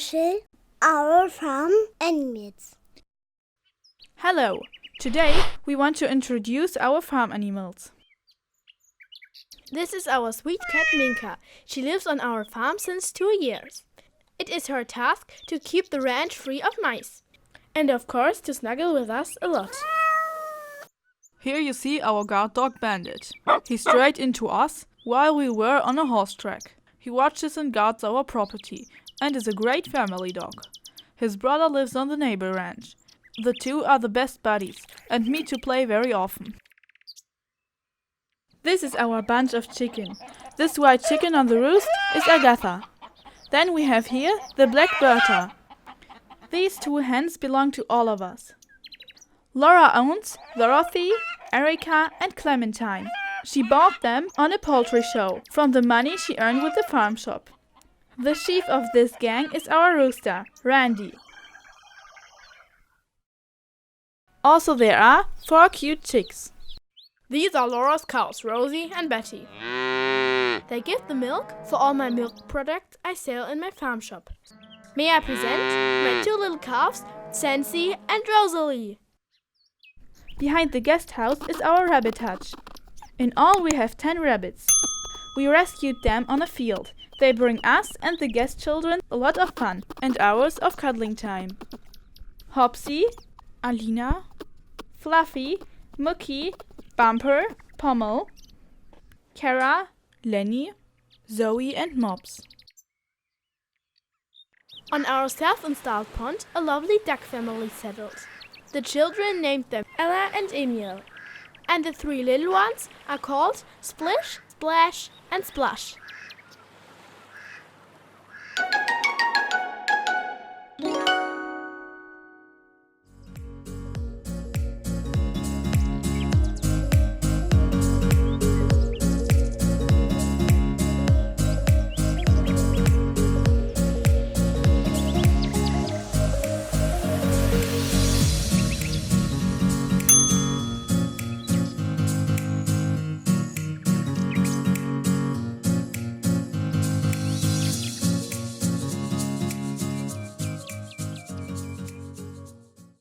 special our farm animals. Hello! Today we want to introduce our farm animals. This is our sweet cat Minka. She lives on our farm since 2 years. It is her task to keep the ranch free of mice. And of course to snuggle with us a lot. Here you see our guard dog Bandit. He strayed into us while we were on a horse track. He watches and guards our property and is a great family dog. His brother lives on the neighbor ranch. The two are the best buddies and meet to play very often. This is our bunch of chicken. This white chicken on the roost is Agatha. Then we have here the black Bertha. These 2 hens belong to all of us. Laura owns Dorothy, Erica and Clementine. She bought them on a poultry show from the money she earned with the farm shop. The chief of this gang is our rooster, Randy. Also there are 4 cute chicks. These are Laura's cows, Rosie and Betty. They give the milk for all my milk products I sell in my farm shop. May I present my 2 little calves, Sensi and Rosalie. Behind the guest house is our rabbit hutch. In all we have 10 rabbits. We rescued them on a field. They bring us and the guest children a lot of fun and hours of cuddling time. Hopsy, Alina, Fluffy, Mookie, Bumper, Pommel, Kara, Lenny, Zoe and Mops. On our self-installed pond, a lovely duck family settled. The children named them Ella and Emil. And the 3 little ones are called Splish, Splash and Splush.